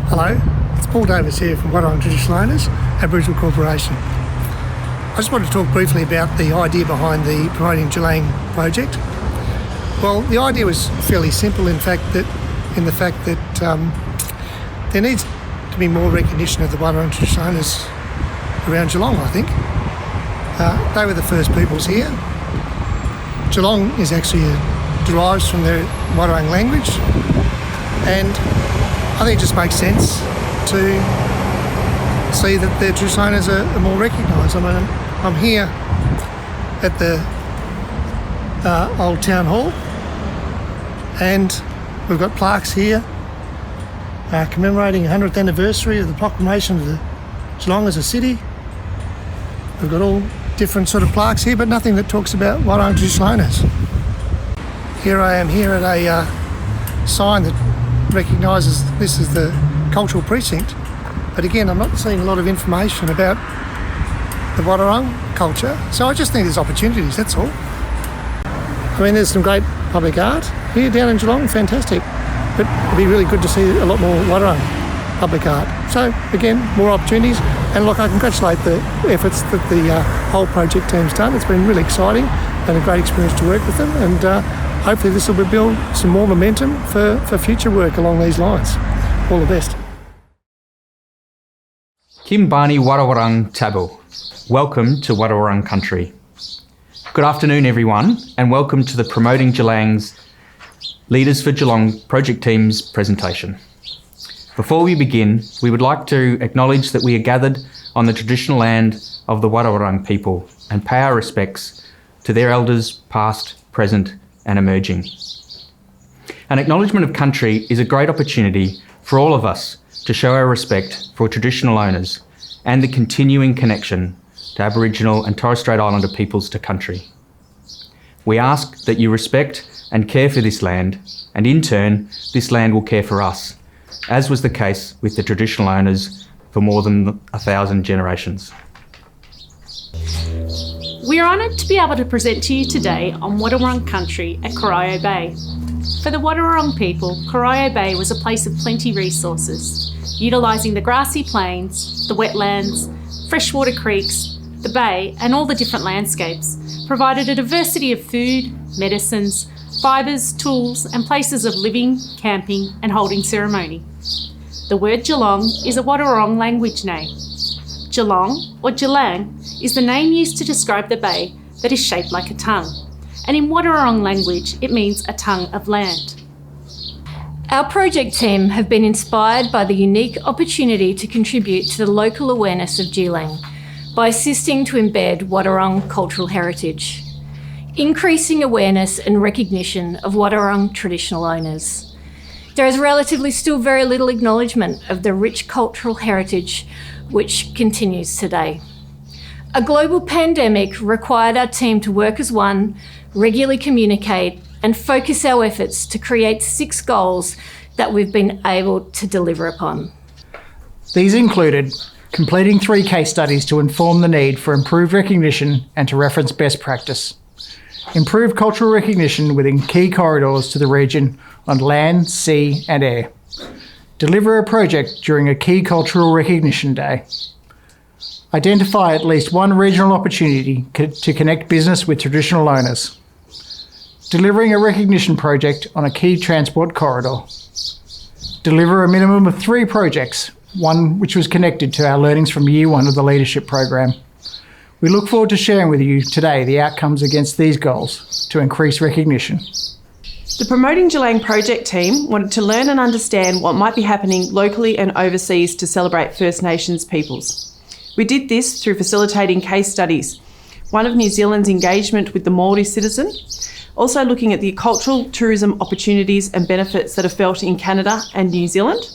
Hello, it's Paul Davis here from Wadawurrung Traditional Owners, Aboriginal Corporation. I just want to talk briefly about the idea behind the Promoting Djilang project. Well, the idea was fairly simple in the fact that there needs to be more recognition of the Wadawurrung Traditional Owners around Geelong, I think. They were the first peoples here. Geelong is actually derives from the Wadawurrung language, and I think it just makes sense to see that the traditional owners are more recognised. I mean, I'm here at the old town hall, and we've got plaques here commemorating the 100th anniversary of the proclamation of the Geelong as a city. We've got all different sort of plaques here, but nothing that talks about Wadawurrung traditional owners. Here I am here at a sign that recognises this is the cultural precinct, but again, I'm not seeing a lot of information about the Wadawurrung culture, so I just think there's opportunities, that's all. I mean, there's some great public art here down in Geelong, fantastic, but it'd be really good to see a lot more Wadawurrung public art. So again, more opportunities, and look, I congratulate the efforts that the whole project team's done. It's been really exciting and a great experience to work with them, and hopefully this will build some more momentum for future work along these lines. All the best. Kimbani Wadawurrung Tabu. Welcome to Wadawurrung country. Good afternoon everyone, and welcome to the Promoting Djilang's Leaders for Geelong project team's presentation. Before we begin, we would like to acknowledge that we are gathered on the traditional land of the Wadawurrung people and pay our respects to their elders past, present and emerging. An acknowledgement of country is a great opportunity for all of us to show our respect for traditional owners and the continuing connection to Aboriginal and Torres Strait Islander peoples to country. We ask that you respect and care for this land, and in turn, this land will care for us, as was the case with the traditional owners for more than 1,000 generations. We are honoured to be able to present to you today on Wadawurrung country at Corio Bay. For the Wadawurrung people, Corio Bay was a place of plenty resources, utilising the grassy plains, the wetlands, freshwater creeks, the bay and all the different landscapes, provided a diversity of food, medicines, fibres, tools and places of living, camping and holding ceremony. The word Geelong is a Wadawurrung language name. Geelong or Djilang is the name used to describe the bay that is shaped like a tongue, and in Wadawurrung language it means a tongue of land. Our project team have been inspired by the unique opportunity to contribute to the local awareness of Djilang by assisting to embed Wadawurrung cultural heritage, increasing awareness and recognition of Wadawurrung traditional owners. There is relatively still very little acknowledgement of the rich cultural heritage which continues today. A global pandemic required our team to work as one, regularly communicate and focus our efforts to create 6 goals that we've been able to deliver upon. These included completing 3 case studies to inform the need for improved recognition and to reference best practice, improve cultural recognition within key corridors to the region on land, sea and air, deliver a project during a key cultural recognition day, identify at least one regional opportunity to connect business with traditional owners, delivering a recognition project on a key transport corridor, deliver a minimum of 3 projects, one which was connected to our learnings from Year 1 of the Leadership Program. We look forward to sharing with you today the outcomes against these goals to increase recognition. The Promoting Djilang project team wanted to learn and understand what might be happening locally and overseas to celebrate First Nations peoples. We did this through facilitating case studies, one of New Zealand's engagement with the Māori citizen, also looking at the cultural tourism opportunities and benefits that are felt in Canada and New Zealand,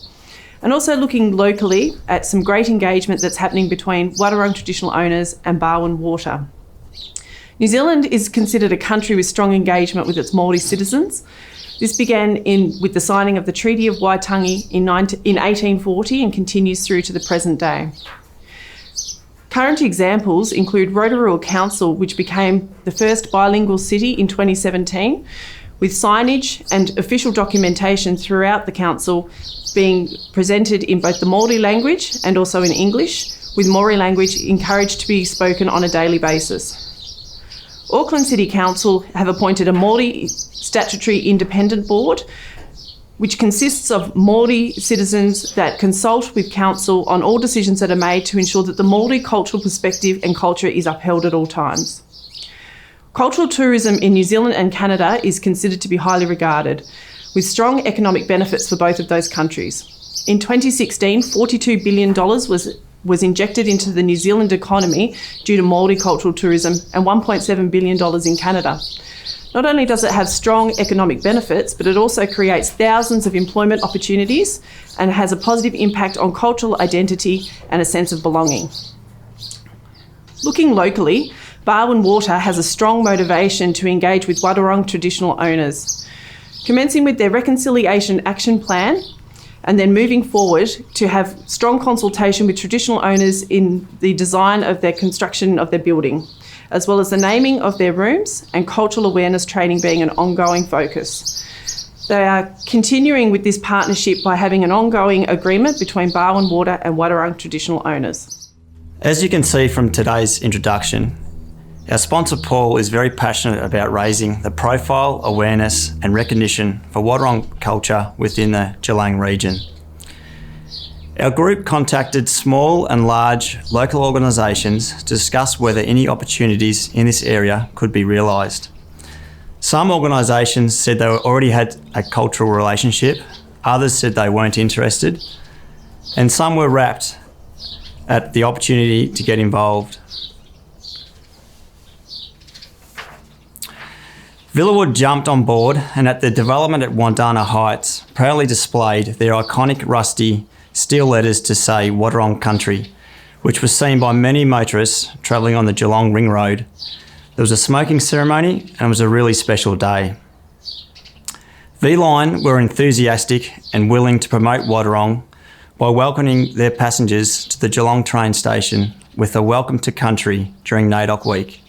and also looking locally at some great engagement that's happening between Wadawurrung traditional owners and Barwon Water. New Zealand is considered a country with strong engagement with its Māori citizens. This began with the signing of the Treaty of Waitangi in 1840 and continues through to the present day. Current examples include Wadawurrung Council, which became the first bilingual city in 2017, with signage and official documentation throughout the council being presented in both the Māori language and also in English, with Māori language encouraged to be spoken on a daily basis. Auckland City Council have appointed a Māori statutory independent board, which consists of Māori citizens that consult with council on all decisions that are made to ensure that the Māori cultural perspective and culture is upheld at all times. Cultural tourism in New Zealand and Canada is considered to be highly regarded, with strong economic benefits for both of those countries. In 2016, $42 billion was injected into the New Zealand economy due to Māori cultural tourism and $1.7 billion in Canada. Not only does it have strong economic benefits, but it also creates thousands of employment opportunities and has a positive impact on cultural identity and a sense of belonging. Looking locally, Barwon Water has a strong motivation to engage with Wadawurrung traditional owners, commencing with their Reconciliation Action Plan and then moving forward to have strong consultation with traditional owners in the design of their construction of their building, as well as the naming of their rooms and cultural awareness training being an ongoing focus. They are continuing with this partnership by having an ongoing agreement between Barwon Water and Wadawurrung traditional owners. As you can see from today's introduction, our sponsor Paul is very passionate about raising the profile, awareness and recognition for Wadawurrung culture within the Geelong region. Our group contacted small and large local organisations to discuss whether any opportunities in this area could be realised. Some organisations said they already had a cultural relationship, others said they weren't interested, and some were rapt at the opportunity to get involved. Villawood jumped on board and at the development at Wandana Heights proudly displayed their iconic rusty steel letters to say Wadawurrung Country, which was seen by many motorists travelling on the Geelong Ring Road. There was a smoking ceremony and it was a really special day. V-Line were enthusiastic and willing to promote Wadawurrung by welcoming their passengers to the Geelong train station with a welcome to country during NAIDOC week.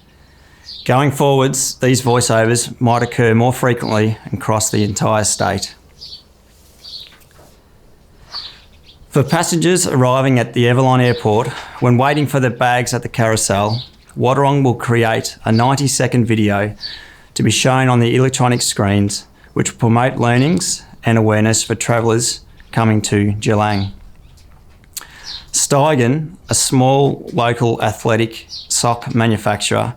Going forwards, these voiceovers might occur more frequently across the entire state. For passengers arriving at the Everline Airport, when waiting for their bags at the carousel, Wadawurrung will create a 90-second video to be shown on the electronic screens, which will promote learnings and awareness for travellers coming to Djilang. Steigen, a small local athletic sock manufacturer,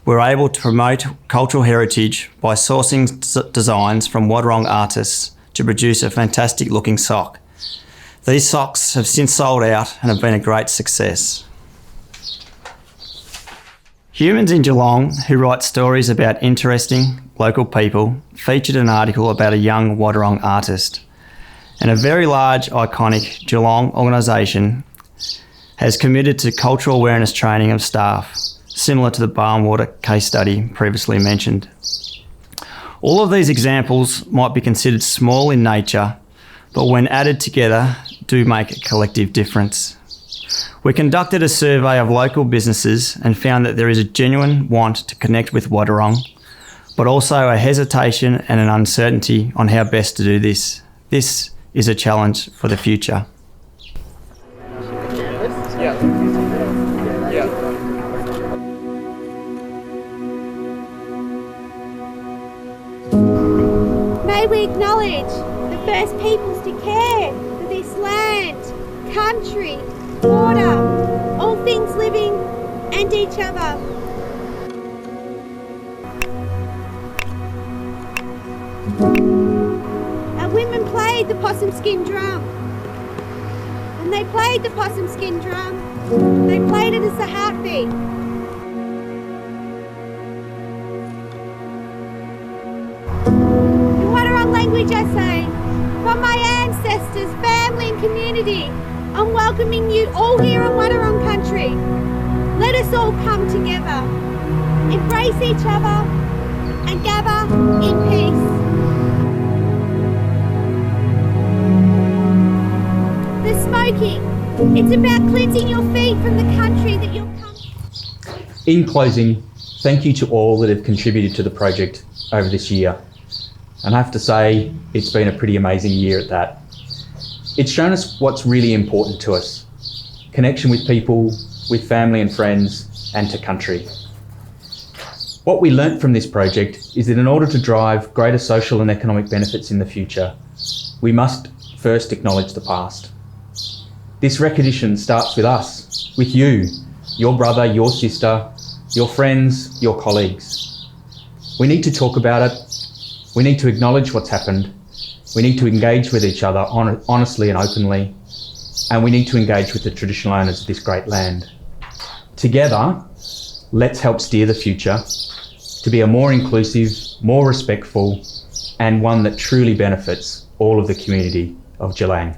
were able to promote cultural heritage by sourcing designs from Wadawurrung artists to produce a fantastic looking sock. These socks have since sold out and have been a great success. Humans in Geelong who write stories about interesting local people featured an article about a young Wadawurrung artist. And a very large, iconic Geelong organisation has committed to cultural awareness training of staff, similar to the Barwon Water case study previously mentioned. All of these examples might be considered small in nature, but when added together, do make a collective difference. We conducted a survey of local businesses and found that there is a genuine want to connect with Wadawurrung, but also a hesitation and an uncertainty on how best to do this. This is a challenge for the future. May we acknowledge the First Peoples to care for this land, country, water, all things living and each other. Our women played the possum skin drum. When they played the possum skin drum, they played it as the heartbeat. In Wadawurrung language I say, from my ancestors, family and community, I'm welcoming you all here on Wadawurrung country. Let us all come together, embrace each other and gather in peace. The smoking, it's about cleansing your feet from the country that you've come from. In closing, thank you to all that have contributed to the project over this year. And I have to say, it's been a pretty amazing year at that. It's shown us what's really important to us: connection with people, with family and friends, and to country. What we learnt from this project is that in order to drive greater social and economic benefits in the future, we must first acknowledge the past. This recognition starts with us, with you, your brother, your sister, your friends, your colleagues. We need to talk about it. We need to acknowledge what's happened. We need to engage with each other honestly and openly. And we need to engage with the traditional owners of this great land. Together, let's help steer the future to be a more inclusive, more respectful, and one that truly benefits all of the community of Geelong.